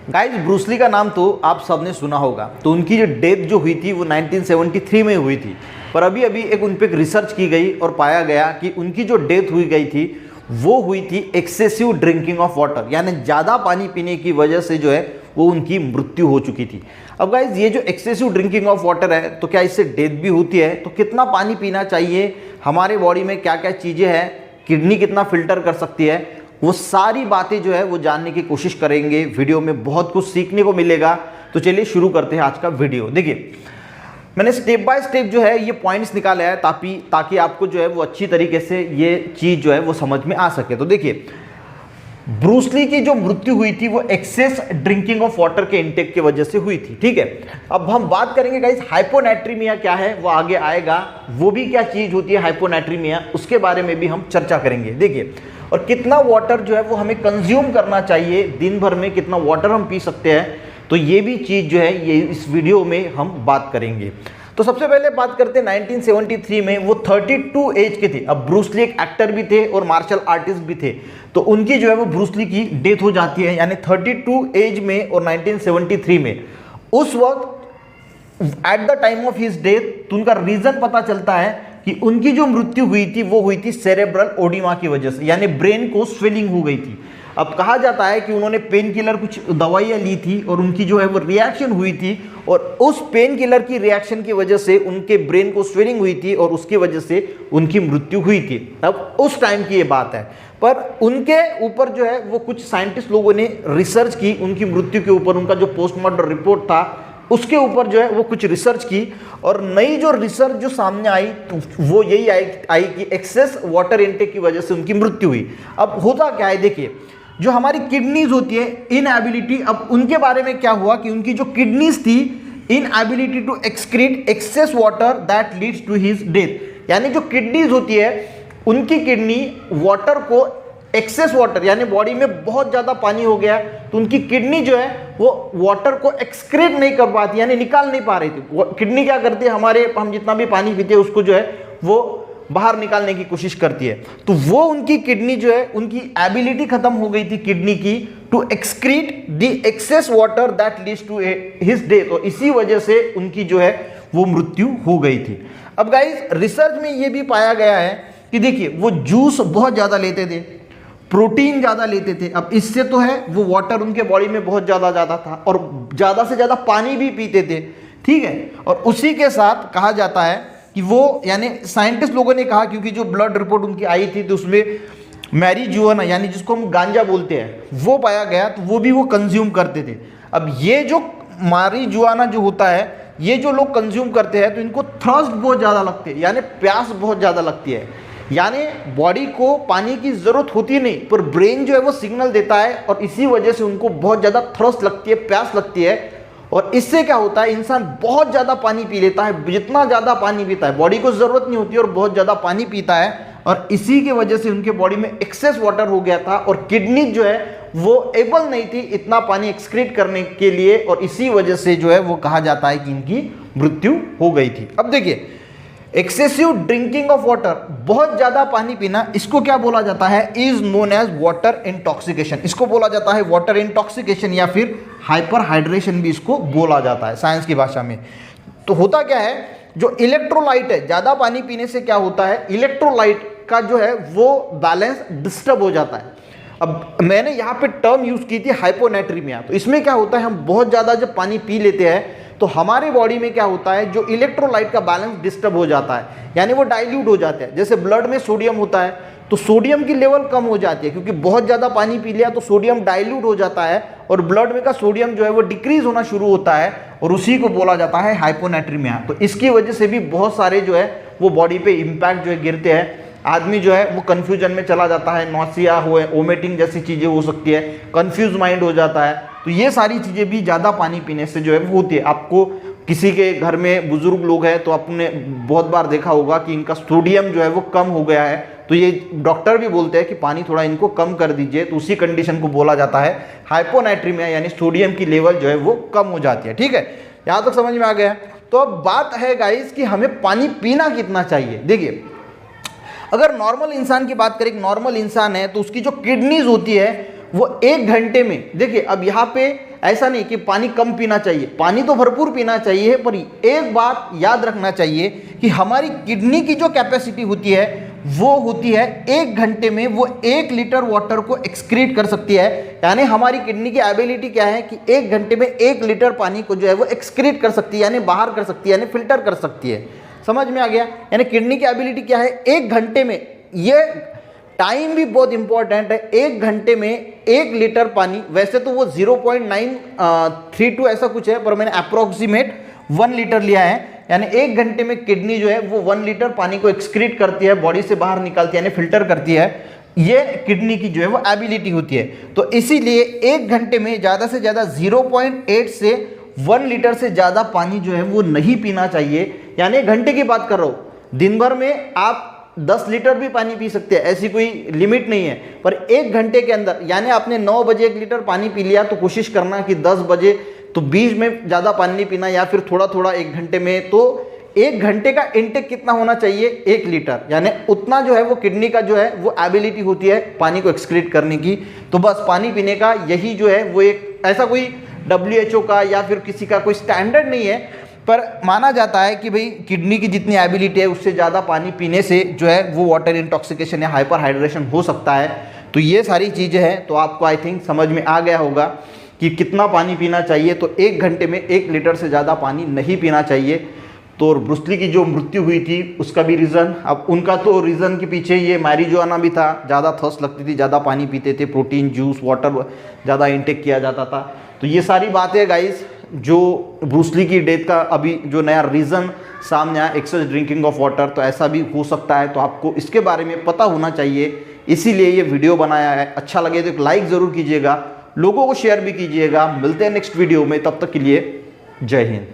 Guys Bruce Lee का नाम तो आप सबने सुना होगा। तो उनकी जो डेथ जो हुई थी वो 1973 में हुई थी। पर अभी अभी एक उन पर रिसर्च की गई और पाया गया कि उनकी जो डेथ हुई गई थी वो हुई थी एक्सेसिव ड्रिंकिंग ऑफ वाटर, यानी ज़्यादा पानी पीने की वजह से जो है वो उनकी मृत्यु हो चुकी थी। अब गाइज ये जो एक्सेसिव ड्रिंकिंग ऑफ वाटर है तो क्या इससे डेथ भी होती है? तो कितना पानी पीना चाहिए, हमारे बॉडी में क्या क्या चीज़ें हैं, किडनी कितना फिल्टर कर सकती है, वो सारी बातें जो है वो जानने की कोशिश करेंगे। वीडियो में बहुत कुछ सीखने को मिलेगा। तो चलिए शुरू करते हैं आज का वीडियो। देखिए मैंने स्टेप बाय स्टेप जो है ये पॉइंट्स निकाले हैं ताकि आपको जो है वो अच्छी तरीके से ये चीज़ जो है वो समझ में आ सके। तो देखिए ब्रूस ली की जो मृत्यु हुई थी वो एक्सेस ड्रिंकिंग ऑफ वाटर के इंटेक की वजह से हुई थी। ठीक है, अब हम बात करेंगे गाइस हाइपोनेट्रीमिया क्या है, वो आगे आएगा। वो भी क्या चीज होती है हाइपोनेट्रीमिया, उसके बारे में भी हम चर्चा करेंगे। देखिए और कितना वाटर जो है वो हमें कंज्यूम करना चाहिए, दिन भर में कितना वाटर हम पी सकते हैं, तो ये भी चीज जो है ये इस वीडियो में हम बात करेंगे। तो सबसे पहले बात करते हैं 1973 में वो 32 एज के थे। अब ब्रूस ली एक एक्टर भी थे और मार्शल आर्टिस्ट भी थे, तो उनकी जो है वो ब्रूस ली की डेथ हो जाती है यानी 32 एज में और 1973 में। उस वक्त at the time of his death तो उनका रीजन पता चलता है कि उनकी जो मृत्यु हुई थी वो हुई थी सेरेब्रल ओडिमा की वजह से, यानी ब्रेन को स्वेलिंग हो गई थी। अब कहा जाता है कि उन्होंने पेन किलर कुछ दवाइयाँ ली थी और उनकी जो है वो रिएक्शन हुई थी और उस पेन किलर की रिएक्शन की वजह से उनके ब्रेन को स्वेलिंग हुई थी और उसकी वजह से उनकी मृत्यु हुई थी। अब उस टाइम की ये बात है, पर उनके ऊपर जो है वो कुछ साइंटिस्ट लोगों ने रिसर्च की उनकी मृत्यु के ऊपर। उनका जो पोस्टमार्टम रिपोर्ट था उसके ऊपर जो है वो कुछ रिसर्च की और नई जो रिसर्च जो सामने आई तो वो यही आई कि एक्सेस वाटर इनटेक की वजह से उनकी मृत्यु हुई। अब होता क्या है, देखिए जो हमारी किडनीज होती है इनएबिलिटी, अब उनके बारे में क्या हुआ कि उनकी जो किडनीज थी inability to excrete excess water that leads to his death, यानी जो किडनीज होती है उनकी किडनी वाटर को एक्सेस वाटर यानी बॉडी में बहुत ज़्यादा पानी हो गया तो उनकी किडनी जो है वो वाटर को एक्सक्रीट नहीं कर पाती, यानी निकाल नहीं पा रही थी। किडनी क्या करती है, हम जितना भी पानी पीते हैं उसको जो है वो बाहर निकालने की कोशिश करती है। तो वो उनकी किडनी जो है उनकी एबिलिटी खत्म हो गई थी किडनी की to excrete the excess water that leads to his death, और इसी वजह से उनकी जो है वो मृत्यु हो गई थी। अब गाइस रिसर्च में ये भी पाया गया है कि देखिए वो जूस बहुत ज़्यादा लेते थे, प्रोटीन ज़्यादा लेते थे। अब इससे तो है वो वाटर उनके बॉडी में बहुत ज़्यादा था और ज़्यादा से ज़्यादा पानी भी पीते थे। ठीक है, और उसी के साथ कहा जाता है कि वो यानी साइंटिस्ट लोगों ने कहा क्योंकि जो ब्लड रिपोर्ट उनकी आई थी तो उसमें मैरिजुआना यानी जिसको हम गांजा बोलते हैं वो पाया गया, तो वो भी वो कंज्यूम करते थे। अब ये जो मैरिजुआना जो होता है ये जो लोग कंज्यूम करते हैं तो इनको थर्स्ट बहुत ज़्यादा लगती है, यानी प्यास बहुत ज़्यादा लगती है। यानी बॉडी को पानी की ज़रूरत होती नहीं पर ब्रेन जो है वो सिग्नल देता है और इसी वजह से उनको बहुत ज़्यादा थर्स्ट लगती है, प्यास लगती है। और इससे क्या होता है, इंसान बहुत ज़्यादा पानी पी लेता है, जितना ज़्यादा पानी पीता है बॉडी को ज़रूरत नहीं होती और बहुत ज़्यादा पानी पीता है, और इसी की वजह से उनके बॉडी में एक्सेस वाटर हो गया था और किडनी जो है वो एबल नहीं थी इतना पानी एक्सक्रीट करने के लिए, और इसी वजह से जो है वो कहा जाता है कि इनकी मृत्यु हो गई थी। अब देखिए एक्सेसिव ड्रिंकिंग ऑफ वाटर, बहुत ज़्यादा पानी पीना, इसको क्या बोला जाता है, is known as water intoxication. इसको बोला जाता है वाटर इंटॉक्सिकेशन या फिर हाइपर हाइड्रेशन भी इसको बोला जाता है साइंस की भाषा में। तो होता क्या है, जो इलेक्ट्रोलाइट है, ज़्यादा पानी पीने से क्या होता है, इलेक्ट्रोलाइट का जो है वो बैलेंस डिस्टर्ब हो जाता है। अब मैंने यहाँ पे टर्म यूज़ की थी हाइपोनेट्रीमिया, तो इसमें क्या होता है हम बहुत ज़्यादा जब पानी पी लेते हैं तो हमारे बॉडी में क्या होता है, जो इलेक्ट्रोलाइट का बैलेंस डिस्टर्ब हो जाता है, यानी वो डाइल्यूट हो जाते हैं। जैसे ब्लड में सोडियम होता है तो सोडियम की लेवल कम हो जाती है क्योंकि बहुत ज़्यादा पानी पी लिया तो सोडियम डाइल्यूट हो जाता है और ब्लड में का सोडियम जो है वो डिक्रीज होना शुरू होता है और उसी को बोला जाता है हाइपोनेट्रीमिया। तो इसकी वजह से भी बहुत सारे जो है वो बॉडी पे इम्पैक्ट जो है गिरते हैं, आदमी जो है वो कन्फ्यूजन में चला जाता है, नौसिया हो, वोमिटिंग जैसी चीज़ें हो सकती है, कन्फ्यूज माइंड हो जाता है। तो ये सारी चीज़ें भी ज़्यादा पानी पीने से जो है वो होती है। आपको किसी के घर में बुजुर्ग लोग हैं तो आपने बहुत बार देखा होगा कि इनका सोडियम जो है वो कम हो गया है, तो ये डॉक्टर भी बोलते हैं कि पानी थोड़ा इनको कम कर दीजिए, तो उसी कंडीशन को बोला जाता है हाइपोनाइट्रीमिया, यानी सोडियम की लेवल जो है वो कम हो जाती है। ठीक है, यहाँ तक समझ में आ गया। तो अब बात है गाइस कि हमें पानी पीना कितना चाहिए। देखिए अगर नॉर्मल इंसान की बात करें, नॉर्मल इंसान है तो उसकी जो किडनीज होती है वो 1 घंटे में, देखिए अब यहाँ पे ऐसा नहीं कि पानी कम पीना चाहिए, पानी तो भरपूर पीना चाहिए, पर एक बात याद रखना चाहिए कि हमारी किडनी की जो कैपेसिटी होती है वो होती है 1 घंटे में वो 1 लीटर वाटर को एक्सक्रीट कर सकती है। यानी हमारी किडनी की एबिलिटी क्या है कि 1 घंटे में 1 लीटर पानी को जो है वो एक्सक्रीट कर सकती है, यानी बाहर कर सकती है, यानी फिल्टर कर सकती है। समझ में आ गया? यानी किडनी की एबिलिटी क्या है 1 घंटे में, ये टाइम भी बहुत इंपॉर्टेंट है, 1 घंटे में 1 लीटर पानी, वैसे तो वो 0.932 ऐसा कुछ है, पर मैंने अप्रोक्सीमेट 1 लीटर लिया है। यानी 1 घंटे में किडनी जो है वो 1 लीटर पानी को एक्सक्रीट करती है, बॉडी से बाहर निकालती है, यानी फिल्टर करती है। ये किडनी की जो है वो एबिलिटी होती है। तो इसीलिए 1 घंटे में ज़्यादा से ज़्यादा 0.8 से 1 लीटर से ज़्यादा पानी जो है वो नहीं पीना चाहिए। यानी 1 घंटे की बात कर रहा हूँ, दिन भर में आप 10 लीटर भी पानी पी सकते हैं, ऐसी कोई लिमिट नहीं है, पर 1 घंटे के अंदर, यानी आपने 9 बजे 1 लीटर पानी पी लिया तो कोशिश करना कि 10 बजे तो बीच में ज़्यादा पानी नहीं पीना, या फिर थोड़ा थोड़ा 1 घंटे में। तो 1 घंटे का इनटेक कितना होना चाहिए? 1 लीटर, यानी उतना जो है वो किडनी का जो है वो एबिलिटी होती है पानी को एक्सक्रीट करने की। तो बस पानी पीने का यही जो है वो एक, ऐसा कोई WHO का या फिर किसी का कोई स्टैंडर्ड नहीं है, पर माना जाता है कि भाई किडनी की जितनी एबिलिटी है उससे ज़्यादा पानी पीने से जो है वो वाटर इंटॉक्सिकेशन या हाइपर हाइड्रेशन हो सकता है। तो ये सारी चीज़ें हैं, तो आपको आई थिंक समझ में आ गया होगा कि कितना पानी पीना चाहिए। तो 1 घंटे में 1 लीटर से ज़्यादा पानी नहीं पीना चाहिए। तो ब्रूस ली की जो मृत्यु हुई थी उसका भी रीज़न, अब उनका तो रीज़न के पीछे ये मैरिजुआना भी था, ज़्यादा थर्स्ट लगती थी, ज़्यादा पानी पीते थे, प्रोटीन जूस वाटर ज़्यादा इंटेक किया जाता था। तो ये सारी बातें गाइस जो ब्रूस ली की डेथ का अभी जो नया रीज़न सामने आया, एक्सेस ड्रिंकिंग ऑफ वाटर, तो ऐसा भी हो सकता है। तो आपको इसके बारे में पता होना चाहिए, इसीलिए ये वीडियो बनाया है। अच्छा लगे तो एक लाइक ज़रूर कीजिएगा, लोगों को शेयर भी कीजिएगा। मिलते हैं नेक्स्ट वीडियो में, तब तक के लिए जय हिंद।